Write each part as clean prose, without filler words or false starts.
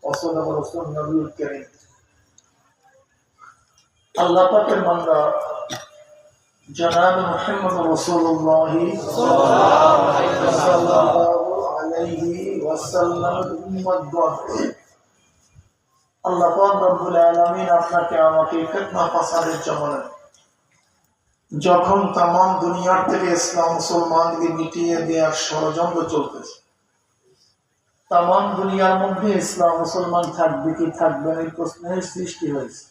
وصدق رسول النبي الكريم আল্লাহ পাকের বান্দা জনাব মুহাম্মদ রাসূলুল্লাহ সাল্লাল্লাহু আলাইহি ওয়াসাল্লাম উম্মতগণ আল্লাহ পাক রব্বুল আলামিন আপনাকে আমাকে ফিতনা ফাসাদের জমানা যখন तमाम দুনিয়ার থেকে ইসলাম মুসলমানকে মিটিয়ে দেওয়ার ষড়যন্ত্র চলতেছে तमाम দুনিয়ার মধ্যে ইসলাম মুসলমান থাকবে কি থাকবে না এই প্রশ্নের সৃষ্টি হয়েছে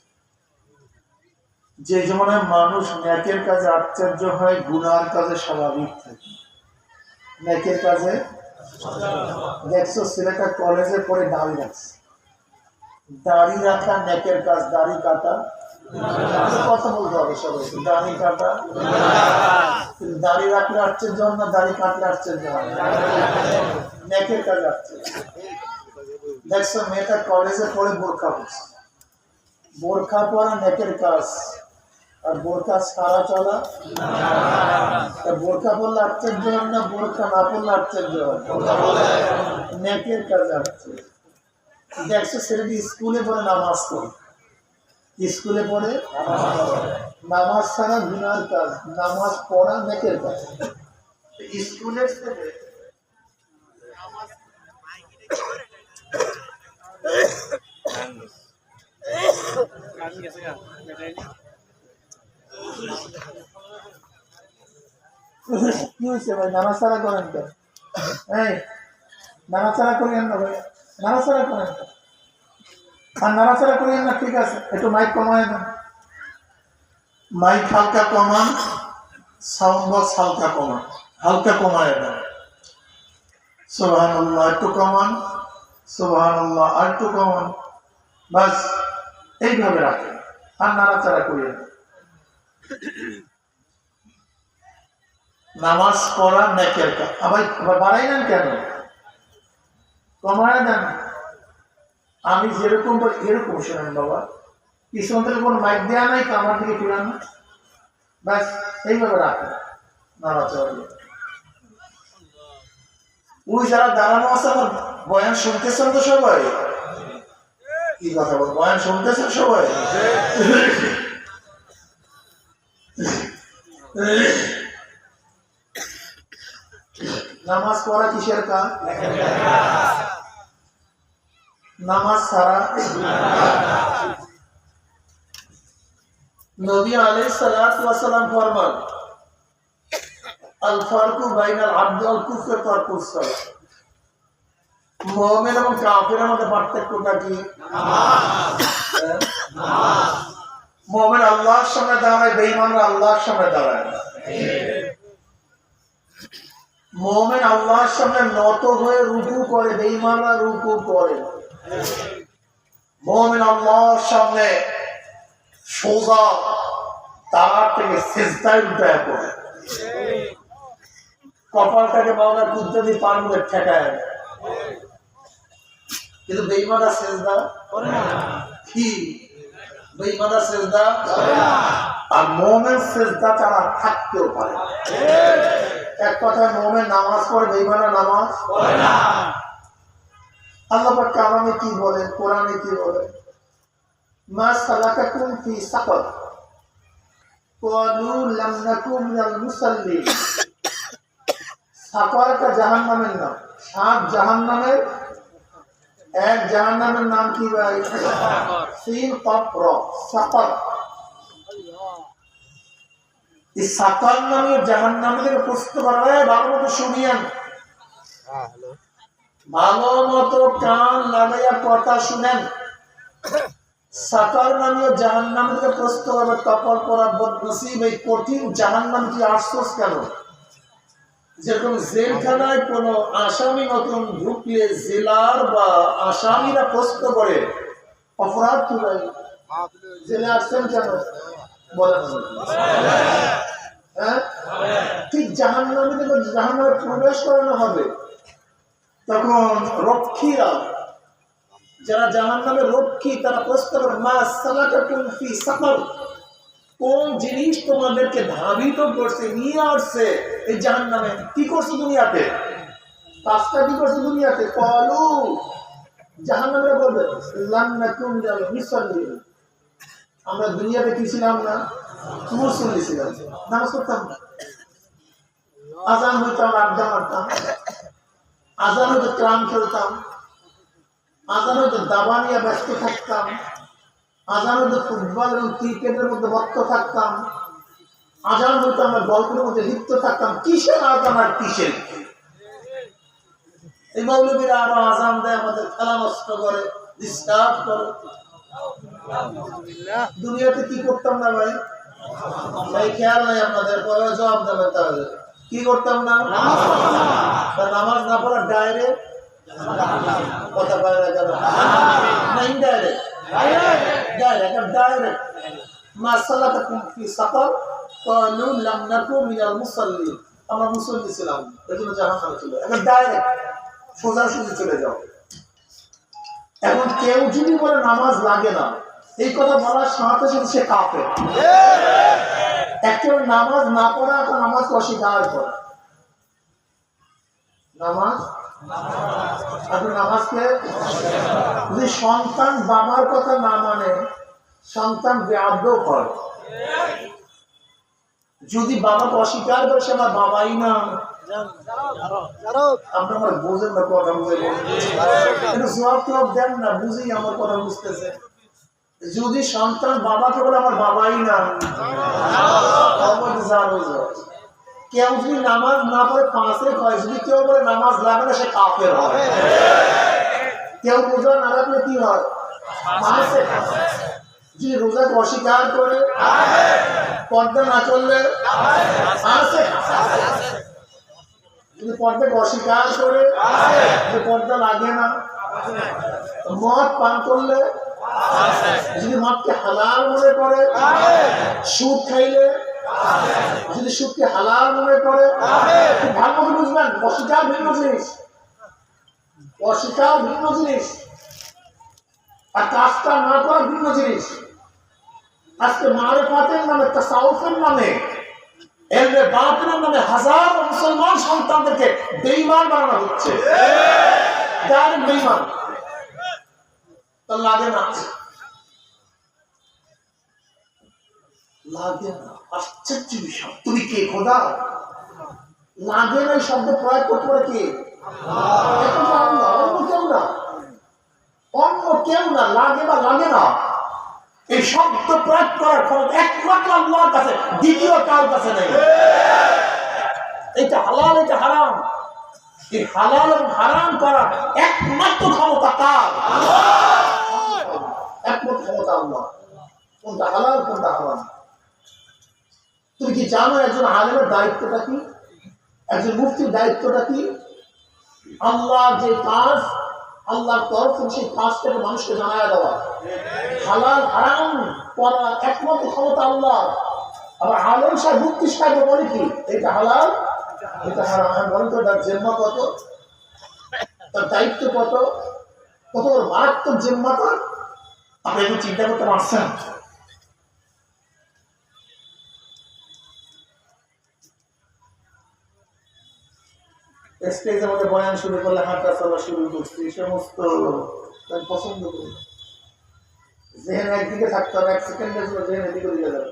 যে জমানায় মানুষ নেকের কাজে আশ্চর্য হয় গুনার কাজে স্বাভাবিক থাকে নেকের কাজে দেখছো ছেলেটা কলেজে পড়ে দাড়ি রাখছে দাড়ি রাখা নেকের কাজ দাড়ি কাটা কথা বলতে হবে সবাই দাড়ি কাটা দাড়ি রাখলে আশ্চর্য না দাড়ি কাটলে আশ্চর্য হয় নেকের কাজ আশ্চর্য দেখছো মেয়েটা কলেজে পড়ে বোরখা পড়ছে বোরখা পরা নেকের কাজ আর বোরখা সারা চলা বোরখা পড়লে আশ্চর্য হয় না বোরখা না পড়লে আশ্চর্য হয় নেকের কাজ আশ্চর্য দেখছো ছেলেটি স্কুলে পড়ে নামাজ পড়ে স্কুলে পড়ে নামাজ ছাড়া গুনার কাজ নামাজ পড়া নেকের কাজ স্কুলের ছেলে কি হয়েছে ভাই নামাজ করেন কেন এই নামাজ করেন না ভাই নামাজ করেন আর নামাজ করেন না ঠিক আছে একটু মাইক কমায় না মাইক হালকা কমান সাউন্ড বক্স হালকা কমায় না সুবহানাল্লাহ একটু কমান সুবহানাল্লাহ আর একটু কমান বাস এইভাবে রাখেন আর নাড়াচাড়া করিয়ে নামাজ পড়া নেকের কাজ আবার বাড়াই নেন কেন কমায় দেন আমি যেরকম বলি এরকম শোনেন বাবা পিছন থেকে কোনো মাইক দেওয়া নাই আমার দিকে ফিরান না ব্যাস এইভাবে রাখেন নাড়াচাড়া দিয়ে ওই যারা দাঁড়ানো আছে আমার বয়ান শুনতেছেন তো সবাই কি কথা বল বয়ান শুনতেছেন সবাই নামাজ পড়া কিসের কাজ নামাজ ছাড়া নবী আলাইহিস সালাতু ওয়াস সালাম ফরমান আল ফারকু বাইনাল আবদ ওয়াল কুফর তারকুস সালাত মুমিন এবং কাফিরের মধ্যে পার্থক্যটা কি নামাজ মুমিন আল্লাহর সামনে দাঁড়ায় বেঈমানরা আল্লাহর সামনে দাঁড়ায় মুমিন আল্লাহর সামনে নত হয়ে রুকু করে বেঈমানরা রুকু করে মুমিন আল্লাহর সামনে সোজা তার থেকে সিজদায় উঠায় পড়ে কপালটাকে মাওলা কুদরতি পান করে ঠেকায় কিন্তু বেঈমানরা সিজদা করে না কি বেঈমানরা সিজদা করে না আর মুমিন সিজদা ছাড়া থাকতেও পারে এক কথায় মুমিন নামাজ পড়ে বেঈমানরা নামাজ পড়ে না আল্লাহ পাক কালামে কি বলেন কোরআনে কি বলেন মা সালাকাকুম ফি সাকর ক্বালু লাম নাকু মিনাল মুসাল্লিন সাকর একটা জাহান্নামের নাম সাত জাহান্নামের এক জাহান্নামের নাম কি ভাই সিন কফ র সাকর এই সাকর নামের জাহান্নাম থেকে প্রশ্ন করা হয় ভালো মতো শুনিয়েন ভালো মতো কান লাগাইয়া কথা শুনেন সাকার নামীয় জাহান্নাম থেকে প্রশ্ন করবে কপাল পরা বদনসিব এই কঠিন জাহান্নাম কি আফসোস কেন যেরকম জেলখানায় কোনো আসামি নতুন ঢুকলে জেলার বা আসামিরা প্রশ্ন করে অপরাধ কি ভাই জেলে আসছেন কেন বলেন হ্যাঁ ঠিক জাহান্নামে থেকে জাহান্নামে প্রবেশ করানো হবে তখন রক্ষীরা যারা জাহান্নামের রক্ষী তারা প্রশ্ন করে মা সালাকাকুম ফি সাকর কোন জিনিস তোমাদেরকে ধাবিত করছে নিয়ে আসছে এই জাহান্নামে কি করছো দুনিয়াতে পাঁচটা কি করছো দুনিয়াতে ক্বালু জাহান্নামীরা বলবে লাম নাকুম মিনাল মুসাল্লিন, আমরা দুনিয়াতে কি ছিলাম না, মুসল্লি ছিলাম, নামাজ পড়তাম না। আজান হইতো আমরা আড্ডা মারতাম, আজান হইতো ক্রাম খেলতাম, আজান হইতো দাবা নিয়ে ব্যস্ত থাকতাম, আজান হইতো ফুটবল এবং ক্রিকেটের মধ্যে মত্ত থাকতাম, আজান হইতো আমরা গল্পের মধ্যে লিপ্ত থাকতাম। কিসের আজান আর কিসের? এই মৌলবীরা আরো আজান দেয়, আমাদের খেলা নষ্ট করে, ডিস্টার্ব করে। দুনিয়াতে কি করতাম না ভাই? ভাই খেয়াল নাই আপনাদের, পরে জবাব দেবেন। তাহলে কি করতাম না? নামাজ না পড়া ডাইরেক্ট কথা পায় না কেন? না ইনডাইরেক্ট? ডাইরেক্ট। ডাইরেক্ট মা সাল্লাতাকুম ফি সাফার ক্বালু লাম নাকু মিনাল মুসাল্লিন, আমরা মুসল্লি ছিলাম, এজন্য জাহান্নামে ছিল। এখন ডাইরেক্ট সোজাসুজি চলে যাও। এখন কেউ যদি বলে নামাজ লাগে না, এই কথা বলার সাথে সাথে সে কাফের। একেবারে নামাজ না পড়া তো নামাজ অস্বীকার করা। নামাজ আপনি নামাজকে যদি সন্তান বাবার কথা না মানে, সন্তান বেআদব করে। যদি বাবাকে অস্বীকার করে, সে আমার বাবাই না। আপনার বোঝেন না কথা, বুঝে কিন্তু জবাব তো দেন না, বুঝেই আমার কথা বুঝতেছে। যদি সন্তান বাবাকে বলে আমার বাবাই না, কেউ যদি নামাজ না পড়ে পাঁচে হয়, যদি কেউ বলে নামাজ লাগে না, সে কাফের হয়। কেউ রোজা না রাখলে কি হয়? পাঁচে। যদি রোজাকে অস্বীকার করে, পর্দা না করলে পাঁচে। যদি পর্দাকে অস্বীকার করে, পর্দা লাগে না। মদ পান করলে, যদি মদকে হালাল মনে করে, সুদ খাইলে যদি সুদকে হালাল মনে করে, খুব ভালো করে বুঝবেন, অস্বীকার ভিন্ন জিনিস, অস্বীকার ভিন্ন জিনিস, আর কাজটা না করা ভিন্ন জিনিস। আজকে মারিফাতের নামে, তাসাউফের নামে, এলমে বাতিনের নামে হাজার মুসলমান সন্তানদেরকে বেঈমান বানানো হচ্ছে। ডাইরেক্ট বেঈমান। তো লাগে না, লাগে না। আশ্চর্য বিষয়, তুমি কে খোদা? লাগে না এই শব্দ প্রয়োগ করতে পারে কে? অন্য কেউ না, অন্য কেউ না। লাগে বা লাগে না এই শব্দ প্রয়োগ করার ক্ষমতা একমাত্র আল্লাহর কাছে, দ্বিতীয় কারোর কাছে নেই। এটা হালাল, এটা হারাম, এই হালাল এবং হারাম করার একমাত্র ক্ষমতা কার? একমাত্র ক্ষমতা আল্লাহ। কোনটা হালাল, কোনটা হারাম? তুমি কি জানো একজন আলেমের দায়িত্বটা কি? একজন মুফতির দায়িত্বটা কি? আল্লাহর যে কাজ, আল্লাহর তরফ থেকে সেই কাজটাকে মানুষকে জানায় দেওয়া। হালাল হারাম করার একমাত্র ক্ষমতা আল্লাহ। আবার আলেম সাহেব, মুফতি সাহেব বলে কি এটা হালাল, এটা হারাম। আমি বলেন তো তার জিম্মা কত, তার দায়িত্ব কত, কত বড় মারাত্মক জিম্মাটা আপনি একটু চিন্তা করতে পারছেন? স্টেজের মধ্যে বয়ান শুরু করলে হাঁটা চলা শুরু করছি, সমস্ত পছন্দ করি। জেহেন একদিকে থাকতে হবে, এক সেকেন্ডের জন্য জেহেন এদিকে দিকে যাবে।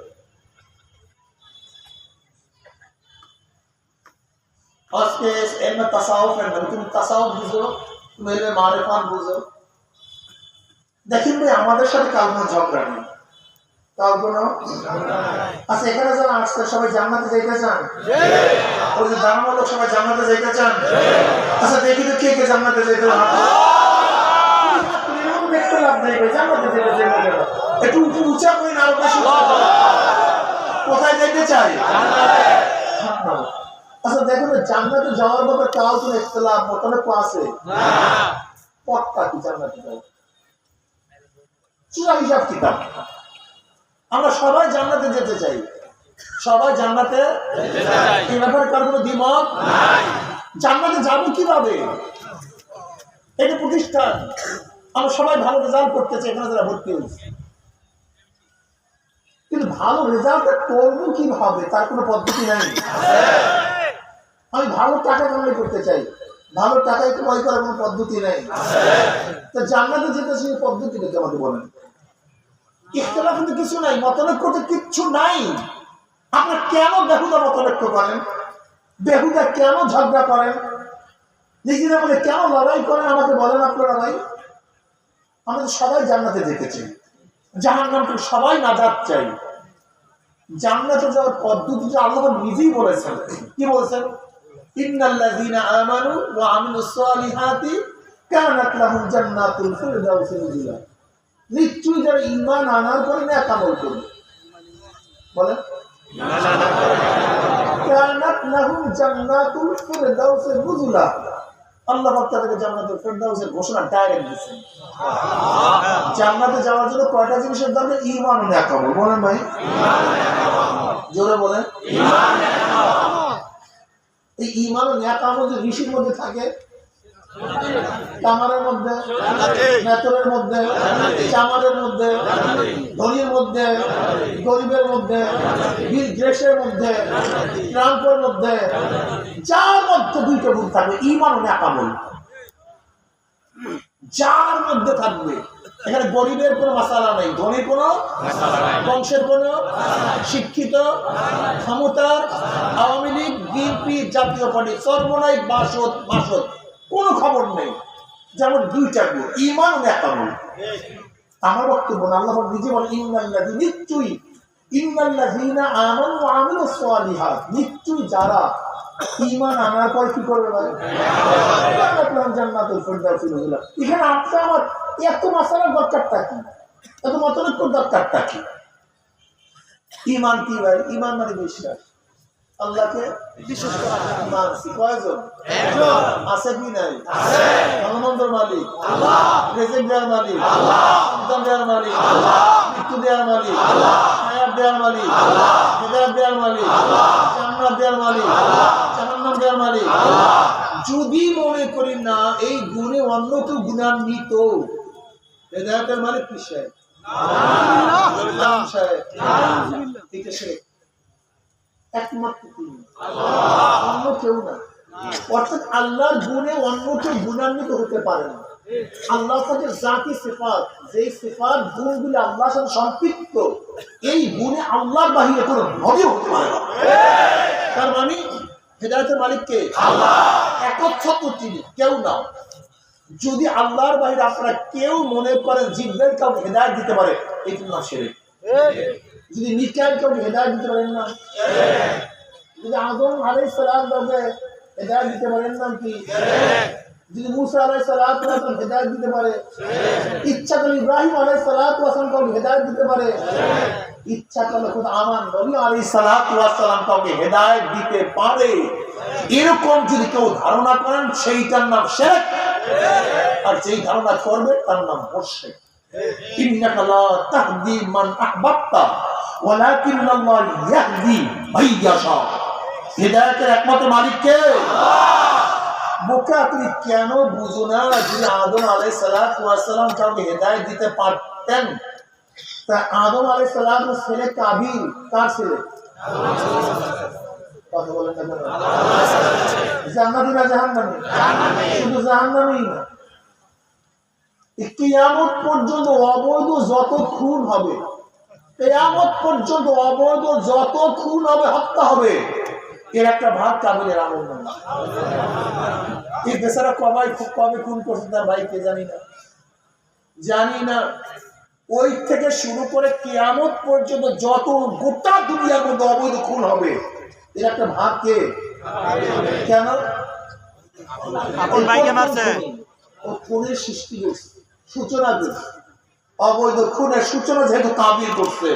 আজকে এমনি তাসাউফের নামে, তুমি তাসাউফ বুঝো, তুমি এমনি মারিফাত বুঝো। দেখেন ভাই, আমাদের সাথে কাল কোনো ঝগড়া নেই, কাল কোনো। আচ্ছা, এখানে যারা আসছে সবাই জান্নাতে যাইতে চান? ওই যে দাঁড়ানো লোক সবাই জান্নাতে যাইতে চান? আচ্ছা, দেখি তো কে কে জান্নাতে যেতে চান? দেখতে লাভ নেই ভাই, জান্নাতে যেতে চাই একটু উঁচা করে না, আরো বেশি কোথায় যেতে চাই? আচ্ছা দেখুন, জান্নাতে যাওয়ার ব্যাপারে কাউ তো ইখতিলাফ মোতালেব আছে না। পথটা কি জান্নাতে যাওয়া? চূড়া হিসাব কিতাব। আমরা সবাই জান্নাতে যেতে চাই, সবাই জান্নাতে যেতে চাই, এই ব্যাপারে কার কোনো দ্বিমত নাই। জান্নাতে যাবো কিভাবে? এটা প্রতিষ্ঠান, আমরা সবাই ভালো রেজাল্ট করতে চাই, এখানে যারা ভর্তি হয়েছে, কিন্তু ভালো রেজাল্ট করবো কিভাবে তার কোনো পদ্ধতি নাই। আমি ভালো টাকা কামাই করতে চাই, ভালো টাকায় কামাই করার কোনো পদ্ধতি নেই। তো জান্নাতে যেতে সেই পদ্ধতিটা আমাকে বলেন। ইখতিলাফ কিন্তু কিছু নাই, মতলক্ষ্য তো কিচ্ছু নাই। আপনি কেন বেহুদা মতলক্ষ্য করেন? বেহুদা কেন ঝগড়া করেন? নিজেরা মধ্যে কেন লড়াই করেন? আমাকে বলেন আপনারা ভাই। আমরা তো সবাই জান্নাতে যেতে চাই, জাহান্নাম থেকে সবাই নাজাত চাই। জান্নাতে যাওয়ার পদ্ধতিটা আল্লাহ নিজেই বলেছেন। কি বলছেন? ইন্নাল্লাযীনা আমানু ওয়া আমিলুস সালিহাতি কানাত লাহুম জান্নাতুল ফিরদাউসি নুজুলা। নিশ্চয়ই যারা ঈমান আনার পরে নেক আমল করবে, বলেন কানাত লাহুম জান্নাতুল ফিরদাউসি নুজুলা। আল্লাহ পাক তাদেরকে জান্নাতুল ফিরদাউসের ঘোষণা ডাইরেক্ট দিয়েছেন। জান্নাতে যাওয়ার জন্য কয়টা জিনিসের দরকার? ঈমান ও নেক আমল। বলেন ভাই, জোরে বলেন। এই ঈমান ও নেক আমল যে ঋষির মধ্যে থাকে, কামারের মধ্যে, মেতরের মধ্যে, চামারের মধ্যে, ধনীর মধ্যে, গরিবের মধ্যে, বীর গ্রেসের মধ্যে, ট্রাম্পের মধ্যে, যার মধ্যে দুইটা গুণ থাকবে, ঈমান ও নেক আমল। যার মধ্যে থাকবে, এখানে গরিবের কোনো মাসালা নেই, ধনীর কোনো, বংশের কোনো, শিক্ষিত, ক্ষমতার, আওয়ামী লীগ, বিএনপি, জাতীয় পার্টি, সর্বনাই, বাসদ বাসদ, কোনো খবর নেই। যেমন দুইটা গুণ, ঈমান ও নেক আমল। আমার বক্তব্য না, আল্লাহ নিজে বলেন ইন্নাল্লাযী, নিশ্চয়ই ইন্নাল্লাযীনা আমানু ওয়া আমিলুস সালিহাত, নিশ্চয়ই যারা ঈমান আনার পর কি করবে ভাই? জান্নাতুল ফিরদাউসি নুজুলা। এখানে আপনি আমার এত মাসালার দরকারটা কি? এত মতলক্ষ্যর দরকারটা কি? ঈমান কি ভাই? ঈমান মানে বিশ্বাস, আল্লাহকে বিশ্বাস করা। মানছি কয়জন? একজন। আছে কি নাই? আছে। আনন্দের মালিক আল্লাহ, রিজিক দেওয়ার মালিক আল্লাহ, সন্তান দেওয়ার মালিক আল্লাহ, মৃত্যু দেওয়ার মালিক আল্লাহ, হায়াত দেওয়ার মালিক আল্লাহ, হিদায়াত দেওয়ার মালিক আল্লাহ, জান্নাত দেওয়ার মালিক আল্লাহ, জাহান্নাম দেওয়ার মালিক আল্লাহ। যদি মনে করি না এই গুণে অন্য কেউ গুণান্বিত, হিদায়াতের মালিক কি সাহেব? আল্লাহ সাহেব। ঠিক আছে, একমাত্র তিনি, অন্য কেউ না। অর্থাৎ আল্লাহর গুণে অন্য কেউ গুণান্বিত হতে পারে না। আল্লাহ তাদের জাতি সিফাত, যে সিফাত গুণগুলি আল্লাহর সাথে সম্পৃক্ত, এই গুণে আল্লাহর বাহিরে কোনো নবী হতে পারে না। তার মানে হেদায়েতের মালিক কে? আল্লাহ। একচ্ছত্র তিনি, কেউ না। যদি আল্লাহর বাহিরে আপনারা কেউ মনে করেন জিবরাইল কাউকে হেদায়েত দিতে পারে, এই তো না শিরক। যদি মিকাইল কাউকে হেদায়েত দিতে পারেন না, যদি আদম আলাইহিস সালাম কাউকে হেদায়েত দিতে পারেন না কি? যদি মুসা আলাইহিস সালাম হেদায়েত দিতে পারে, ইচ্ছা করলে ইব্রাহিম আলাইহিস সালাম কাউকে হেদায়েত দিতে পারে, ইচ্ছা করলে খুদ আমার নবী আলাইহিস সালাম কাউকে হেদায়েত দিতে পারে, এরকম যদি কেউ ধারণা করেন সেইটার নাম শিরক। আর যেই ধারণা করবে তার নাম মুশরিক। ইন্নাকা লা তাহদি মান আহবাবতা ওয়ালাকিন্নাল্লাহ ইয়াহদি মান ইয়াশা। হিদায়াতের একমাত্র মালিক কে? আল্লাহ। বোকা তুমি কেন বুঝো না? যদি আদম আলাইহিস সালাম কাউকে হেদায়েত দিতে পারতেন, তা আদম আলাইহিস সালামের ছেলে কাবিল কার ছেলে? কথা বলেন না কেন? জান্নাতি না জাহান্নামী? শুধু জাহান্নামী না, কিয়ামত পর্যন্ত অবৈধ যত খুন হবে, কিয়ামত পর্যন্ত অবৈধ যত খুন হবে, হত্যা হবে, এর একটা ভাগ কাবিলের আমল নয়। এই বেচারা কবে খুন করছে তার ভাইকে জানি না। ওই থেকে শুরু করে কিয়ামত পর্যন্ত যত গোটা দুনিয়ার মধ্যে অবৈধ খুন হবে, এর একটা ভাগ কে? কেন? ও খুনের সৃষ্টি করছে, সূচনা করছে। অবৈধ খুনের সূচনা যেহেতু কাবিল করছে,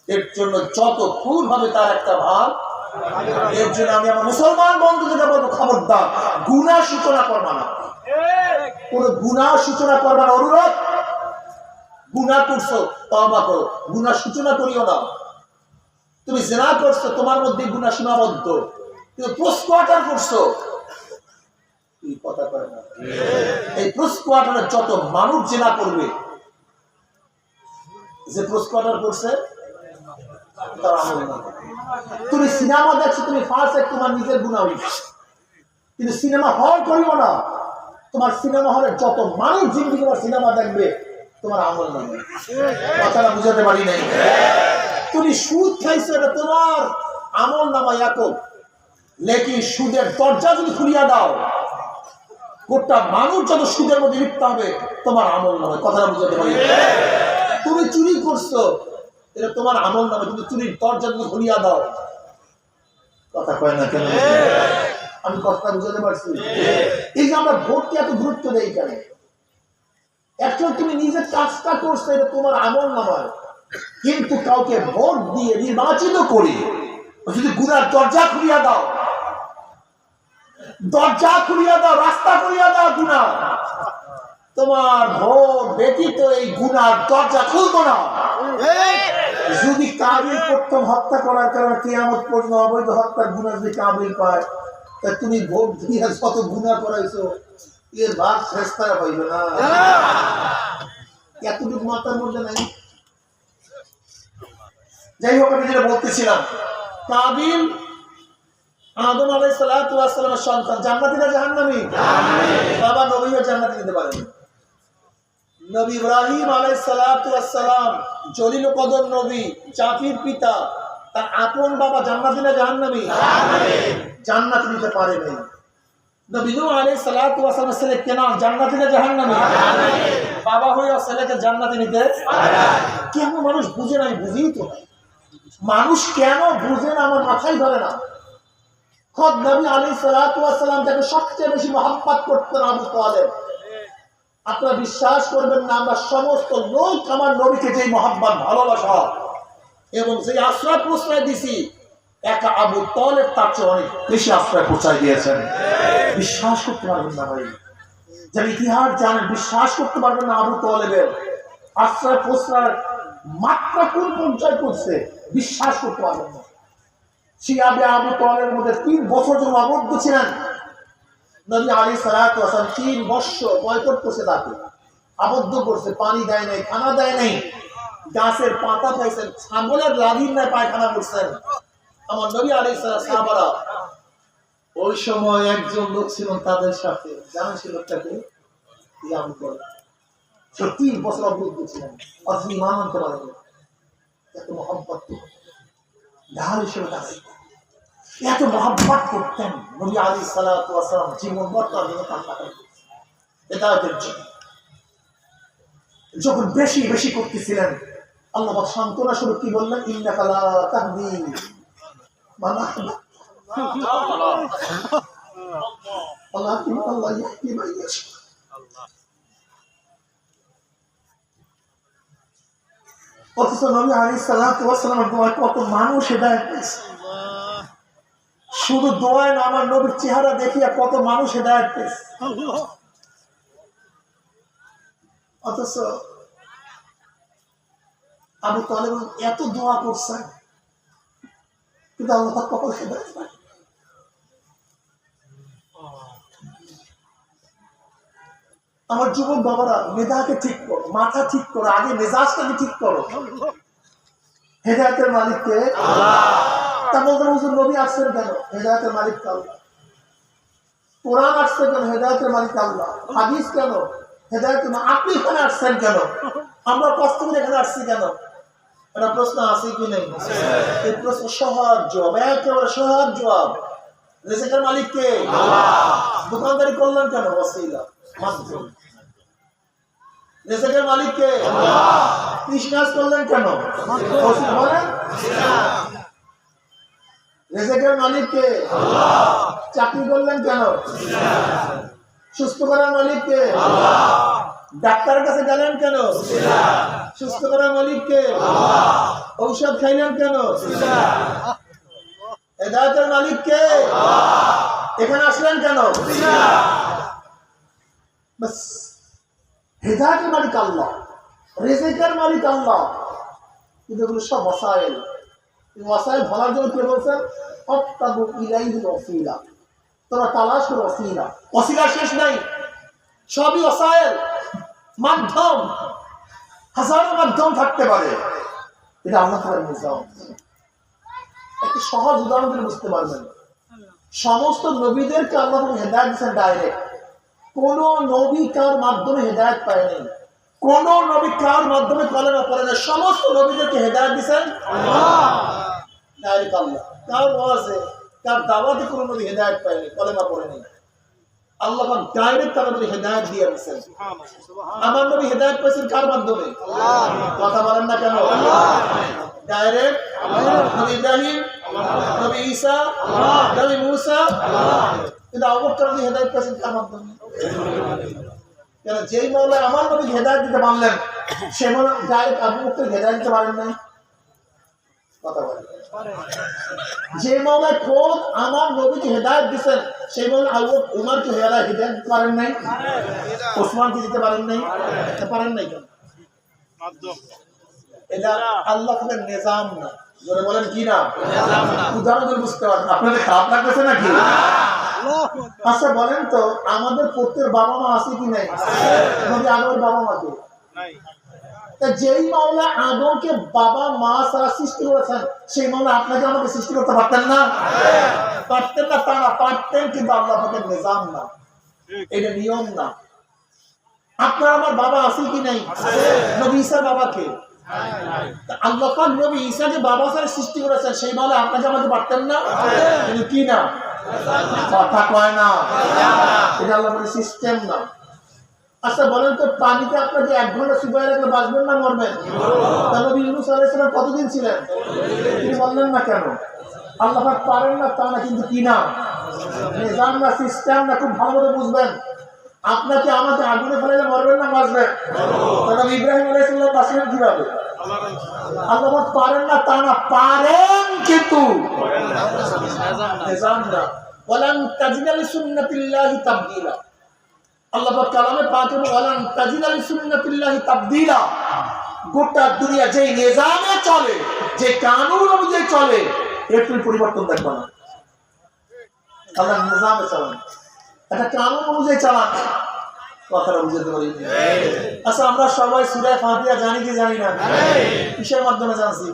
এর জন্য যত খুন হবে তার একটা ভাগ। এর জন্য আমি আমার মুসলমান বন্ধুদের বলবো, খবরদার গুনাহ সূচনা করবা না, কোন গুনাহ সূচনা করবা না। অনুরোধ, গুনাহ করছো তওবা করো, গুনাহ সূচনা করিও না। তুমি জিনা করছো, তোমার মধ্যে গুনাহ সীমাবদ্ধ, কিন্তু প্রস্কোয়াটার করছো, এই কথা করে না। এই প্রস্কোয়াটারে যত মানুষ জিনা করবে, যে প্রস্কোয়াটার করছে তার আমল না। তুমি সিনেমা দেখছো, তুমি ফাঁসে, তোমার নিজের গুনাহ হইছে। কিন্তু সিনেমা হল করিও না। তোমার সিনেমা হলে যত মানুষ জিন্দি তোমার সিনেমা দেখবে তোমার আমল নামে। কথাটা বুঝাতে পারি নাই? তুমি সুদ খাইছো এটা তোমার আমল নামা একক, লেকিন সুদের দরজা যদি খুলিয়া দাও গোটা মানুষ যত সুদের মধ্যে লিপ্ত হবে তোমার আমল নামে। কথাটা বুঝাতে পারি? তুমি চুরি করছো এটা তোমার আমল নামে, কিন্তু চুরির দরজা যদি খুলিয়া দাও, কথা কয় না কেন? আমি কথাটা বুঝাতে পারছি? এই যে আমরা ভোটকে এত গুরুত্ব দেই কেন? একচুয়ালি তুমি নিজের কাজটা করছো এটা তোমার আমল নামায়, কিন্তু কাউকে ভোট দিয়ে নির্বাচিত করে যদি গুনার দরজা খুলিয়া দাও, দরজা খুলিয়া দাও, রাস্তা খুলিয়া দাও গুনাহ, তোমার ভোট ব্যতীত এই গুনার দরজা খুলতো না। যদি কাবিল প্রথম হত্যা করার কারণে কিয়ামত পর্যন্ত অবৈধ হত্যার গুনাহ যদি কাবিল পায়, তা তুমি ভোট দিয়ে যত গুনাহ করাইছো এর ভাগ ফেরেশতারা পাইবে না। এতটুকু মাথার মধ্যে নাই? যাই হোক, আমি যেটা বলতেছিলাম, কাবিল আদম আলাইহিস সালাতু ওয়াস সালামের সন্তান, জান্নাতি না জাহান্নামী? বাবা নবীও জান্নাতে যেতে পারেন। নবী ইব্রাহিম আলাইহিস সালাতু ওয়াস সালাম জলিল কদর নবী, জাতির পিতা, তার আপন বাবা জান্নাতি না জাহান্নামী? জান্নাতে নিতে পারে নাই। নবী নূহ আলাইহিস সালাতু ওয়াস সালামের ছেলে কেনান জান্নাতি না জাহান্নামী? বাবা হয়ে ছেলেকে জান্নাতে নিতে পারে না। কেন মানুষ বুঝে নাই? বুঝেই তো নাই। মানুষ কেন বুঝে না আমার মাথায় ধরে না। খোদ নবী আলাইহিস সালাতু ওয়াস সালাম যাকে সবচেয়ে বেশি মহব্বত করতেন আবু তালেব, আপনারা বিশ্বাস করবেন না, আমরা সমস্ত লোক আমার নবীকে যেই মহব্বত ভালোবাসা এবং যে আশ্রয় প্রশ্রয় দিছি, একা আবু তালেব তার চেয়ে অনেক বেশি আশ্রয় প্রশ্রয় দিয়েছেন। বিশ্বাস করতে পারবেন না ভাই, যারা ইতিহাস জানেন বিশ্বাস করতে পারবেন না আবু তালেবের আশ্রয় প্রশ্রয়ের মাত্রা কোন পর্যায়ে করছে, বিশ্বাস করতে পারবেন না। শিয়াবে আবু তালেবের মধ্যে 3 বছর যখন আবদ্ধ ছিলেন, নবী আলাইহিস সালাতু ওয়াস সালাম 3 বছর বয়কট করছে, তাকে আবদ্ধ করছে, পানি দেয় নাই, খানা দেয় নাই, গাছের পাতা খাইছেন, ছাগলের লাদির নাই পায়খানা করছেন। আমার নবী আলাইহিস সালাম সাহাবারা, ওই সময় একজন লোক ছিলেন তাদের সাথে, জানেন সে লোকটাকে? আবু তালেব। 3 বছর আবদ্ধ ছিলেন, অথচ ঈমান আনতে পারেন। এত মহব্বত ঢাল হিসেবে দাঁড়াই, এত মহব্বত করতেন নবী আলাইহিস সালাতু ওয়াস সালাম। জীবন বর্তমান নিয়ে কান্না করতেন হেদায়েতের জন্য। যখন বেশি বেশি করতেছিলেন, আল্লাহ পাক সান্ত্বনা স্বরূপ কি বললেন? ইন্নাকা লা তাহদি মান আহবাবতা, আল্লাহ ইয়াহদি মান ইয়াশা। অথচ নবী আলাইহিস সালাতু ওয়াস সালামের দোয়ায় কত মানুষ হেদায়েত পেয়েছে। শুধু দোয়ায় না, আমার নবীর চেহারা দেখিয়া কত মানুষ হেদায়েত পেয়েছে। অথচ আবু তালেব এত দোয়া করছেন, কিন্তু আল্লাহ পাক কখনো হেদায়েত দেন। আমার যুবক বাবারা, মেধাকে ঠিক করো, মাথা ঠিক করো, আগে মেজাজটাকে ঠিক করো। হেদায়েতের মালিককে আল্লাহ। তা বলতে হুজুর নবী আসছেন কেন? হেদায়েতের মালিক আল্লাহ। কোরআন আসছে কেন? হেদায়েতের মালিক আল্লাহ। হাদিস কেন? হেদায়েতের। আপনি এখানে আসছেন কেন? আমরা কষ্ট করে এখানে আসছি কেন? একটা প্রশ্ন আছে কি নেই? এই প্রশ্ন সহজ জবাব, একেবারে সহজ জবাব। রিজিকের মালিক কে? আল্লাহ। দোকানদারি করলেন কেন? ওসিলা, মাধ্যম। রিজিকের মালিক কে? আল্লাহ। কৃষ্ণাস করলেন কেন? ওসিলা বলেন। রিজিকের মালিক কে? আল্লাহ। চাকরি করলেন কেন? সুস্থ করার মালিক কে? আল্লাহ। ডাক্তারের কাছে গেলেন কেন? সুস্থ করার মালিক কে? আল্লাহ। ঔষধ খাইলেন কেন? হেদায়েতের মালিক কে? আল্লাহ। এখানে আসলেন কেন? বাস, হেদায়েতের মালিক আল্লাহ, রিজিকের মালিক আল্লাহ, কিন্তু এগুলো সব ওয়াসাইল। ওয়াসাইল ভালার জন্য কে বলছেন? ফাত্তাবু ইলাইহিল ওয়াসিলা, তোমরা তালাশ করো ওয়াসিলা। ওয়াসিলা শেষ নাই, সবই ওয়াসাইল, মাধ্যম। হাজারো মাধ্যম থাকতে পারে, এটা আল্লাহ তাআলার নিজাম। একটি সহজ উদাহরণ দিলে বুঝতে পারবেন। সমস্ত নবীদেরকে আল্লাহ হেদায়েত দিয়েছেন ডাইরেক্ট। কোন নবী কার মাধ্যমে হেদায়েত পায়নি, কোন নবী কার মাধ্যমে কলেমা পড়ে না, সমস্ত নবীদেরকে হেদায়েত দিয়েছেন ডাইরেক্ট আল্লাহ। কার ওয়াজে কার দাওয়াতে কোন নবী হেদায়েত পায়নি, কলেমা পড়েনি, আল্লাহ পাক ডাইরেক্ট তার নবী হেদায়েত দিয়ে দিয়েছেন। আমার নবী হেদায়েত পেয়েছেন কার মাধ্যমে? কথা বলেন না কেন? ডাইরেক্ট নবী ইব্রাহিম, নবী ঈসা, নবী মুসা। কিন্তু আবু বকর নবী হেদায়েত পেয়েছেন কার মাধ্যমে? কেন যেই মাওলা আমার নবী হেদায়েত দিতে পারলেন, সে মাওলা ডাইরেক্ট আবু বকর হেদায়েত দিতে পারেন নাই? কথা বলেন। যে মাওলা খোদ আমার নবীকে হেদায়েত দিয়েছেন, সেই মাওলা আবু উমরকে হেদায়েত দিতে পারেন নাই? ওসমানকে দিতে পারেন নাই? পারেন নাই কেন? এটা আল্লাহ তাআলার নিজাম না। জোরে বলেন কি না? উদাহরণ দিয়ে বুঝতে পারেন। আপনাদের খারাপ লাগতেছে নাকি? আচ্ছা বলেন তো, আমাদের প্রত্যেক বাবা মা আছে কি নাই? নবী আদমের বাবা মা কে? যেই মাওলা আদমকে বাবা মা ছাড়া সৃষ্টি করেছেন, সেই মাওলা আপনাকে আমাকে সৃষ্টি করতে পারতেন না? পারতেন না তা না, পারতেন, কিন্তু আল্লাহ পাকের নিজাম না, এটা নিয়ম না। আপনার আমার বাবা আছে কি নাই? নবী ঈসার বাবা কে? আল্লাহ পাক নবী ঈসাকে বাবা ছাড়া সৃষ্টি করেছেন, সেই মাওলা আপনাকে আমাকে পারতেন না? কিন্তু কি না? কথা কয় না, এটা আল্লাহর সিস্টেম না। আচ্ছা বলেন তো, পানিতে আপনাকে 1 ঘন্টা চুবাই রাখলে বাঁচবেন না মরবেন? নবী ইউনূস আলাইহিস সালাম কতদিন ছিলেন? তিনি বললেন না কেন? আল্লাহ পাক পারেন না তা না, কিন্তু কি না? নিজাম না, সিস্টেম না। খুব ভালো করে বুঝবেন। আপনাকে আমাকে আগুনে ফেলাইলে মরবেন না বাঁচবেন? নবী ইব্রাহিম আলাইহিস সালাম বাঁচলেন কিভাবে? আল্লাহ পাক পারেন না তা না, পারেন, কিন্তু নিজাম না। ওয়ালান তাজিদা লিসুন্নাতিল্লাহি তাবদীলা। আল্লাহ পাক কালামে পাকে ওয়ালান তাজিদা লিসুন্নাতিল্লাহি তাবদীলা। গোটা দুনিয়া যে নিজামে চলে, যে কানুন অনুযায়ী চলে, এর কোনো পরিবর্তন দেখবে না। আল্লাহ নিজামে চলেন, একটা কানুন অনুযায়ী চালান। কথাটা বুঝতে পারি? আচ্ছা আমরা সবাই সূরা ফাতিহা জানি কি জানি না? কিসের মাধ্যমে জানছি?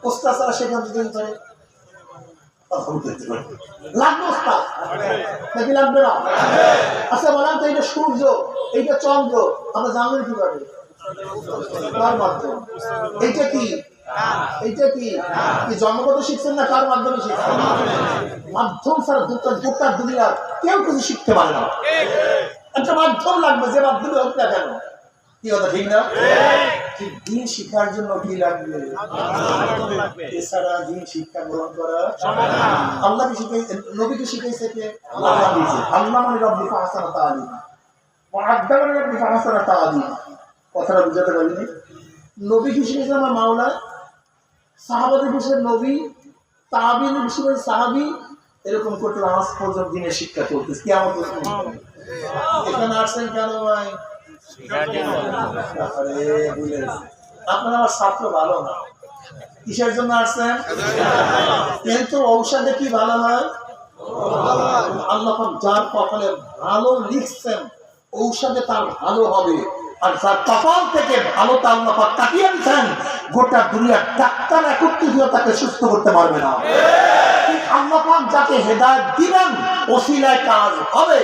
ওস্তাদ ছাড়া শেখান দিতে পারে? লাগবে ওস্তাদ নাকি লাগবে না? আচ্ছা বলেন তো, এইটা সূর্য, এইটা চন্দ্র, আমরা জানলেন কিভাবে? কার মাধ্যমে? এইটা কি? এইটা কি জন্মগত শিখছেন না কার মাধ্যমে শিখছেন? মাধ্যম ছাড়া গোটা দুনিয়ার কেউ কিছু শিখতে পারে না। একটা মাধ্যম লাগবে, যে মাধ্যমে হোক না কেন। কি কথা ঠিক না? দিন শিক্ষার জন্য কি লাগবে? এছাড়া দিন শিক্ষা গ্রহণ করা আল্লাহকে শিখাইছে, নবীকে শিখাইছে কে? আল্লাহ। আল্লাহ মানে রব্বি ফাহসানা তাআলিম, ওয়া'আদ্দা মানে রব্বি ফাহসানা তাআলিম। কথাটা বুঝাতে পারিনি? নবীকে শিখাইছে আমার মাওলা, সাহাবাদের বিষয়ে নবী, তাবিনের বিষয়ে সাহাবী, এরকম করতে আজ পর্যন্ত দিনের শিক্ষা চলতেছে। কিয়ামত পর্যন্ত। এখানে আসছেন কেন ভাই? আপনার আমার ছাত্র ভালো না, কিসের জন্য আসছেন? কিন্তু ঔষধে কি ভালো হয়? আল্লাহ পাক যার কপালে ভালো লিখছেন, ঔষধে তার ভালো হবে। আর যার কপাল থেকে ভালো তা আল্লাহ পাক কাটিয়ে দিচ্ছেন, গোটা দুনিয়ার ডাক্তার একত্রিত হয়ে তাকে সুস্থ করতে পারবে না। আল্লাহ পাক যাকে হেদায়েত দিবেন, ওসিলায় কাজ হবে।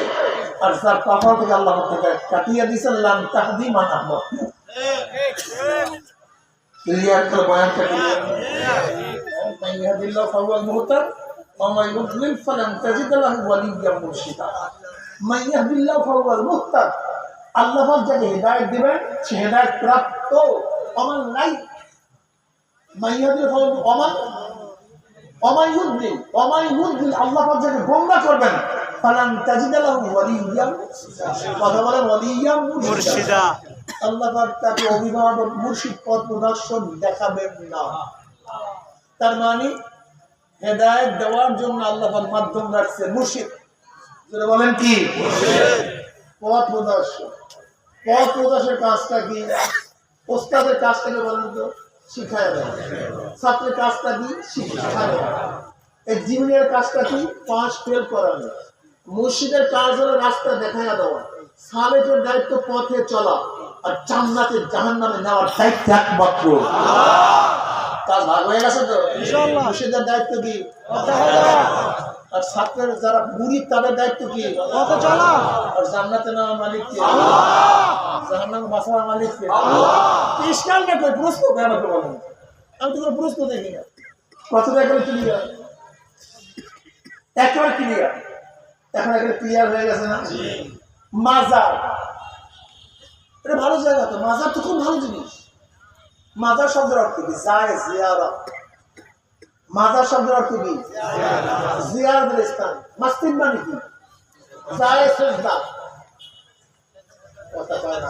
আর যার কপাল থেকে আল্লাহ তাকে কাটিয়ে দিয়েছেন, লাম তাহদি মান আহবাবতা। ক্লিয়ার করে বয়ানটা ক্লিয়ার। মান ইয়াহদিল্লাহু ফাহুয়াল মুহতাদ ওয়া মান ইউদ্লিল ফালান তাজিদ লাহু ওয়ালিয়্যান মুরশিদা। মান ইয়াহদিল্লাহু ফাহুয়াল মুহতাদ। আল্লাহ পাক যাকে হেদায়েত দিবেন, সে হেদায়েত প্রাপ্ত। ওমান নাই মান ইয়াহদিল্লাহু ফাহুয়াল ওমান ইউদ্লিল আল্লাহ পাক যাকে গোমরাহ করবেন, ফালান তাজিদ লাহু ওয়ালিয়্যান, কথা বলে ওয়ালিয়্যান মুরশিদা। আল্লাহ পাক তাকে অভিভাবক, মুর্শিদ, পথ প্রদর্শন দেখাবেন না। তার মানে হেদায়েত দেওয়ার জন্য আল্লাহ পাক মাধ্যম রাখছে মুর্শিদ। যারা বলেন কি? পথ প্রদর্শন। পথ প্রদর্শনের কাজটা কি? ওস্তাদের কাজটাকে বলেন তো, শিখায় দেয়। ছাত্রের কাজটা কি? শিখায় দেয়। ইঞ্জিনিয়ারের কাজটা কি? পাস ফেল করানো। মুর্শিদের কাজ হলো রাস্তা দেখাইয়া দেওয়া। সালেকের দায়িত্ব পথে চলা, আর জান্নাতে জাহান্নামে নেওয়ার দায়িত্ব একমাত্র। কাজ ভাগ হয়ে গেছে তো মুর্শিদের দায়িত্ব কি আর ছাত্রের যারা মুরিদ তাদের দায়িত্ব কি আর জান্নাতে নেওয়া মালিক কে জাহান্নাম বাঁচানোর মালিক কে ইশকাল না কই প্রশ্ন আমাকে বলেন আমি তো কোনো প্রশ্ন দেখি না কতটা করে ক্লিয়ার একেবারে ক্লিয়ার এখন একেবারে ক্লিয়ার হয়ে গেছে না মাজার এটা ভালো জায়গা তো মাজার তো খুব ভালো জিনিস মাজার শব্দের অর্থ কি যায় জিয়ারত মাজার শব্দের অর্থ কি জিয়ারতের স্থান মসজিদ মানে কি যায় সেজদা কথা কয় না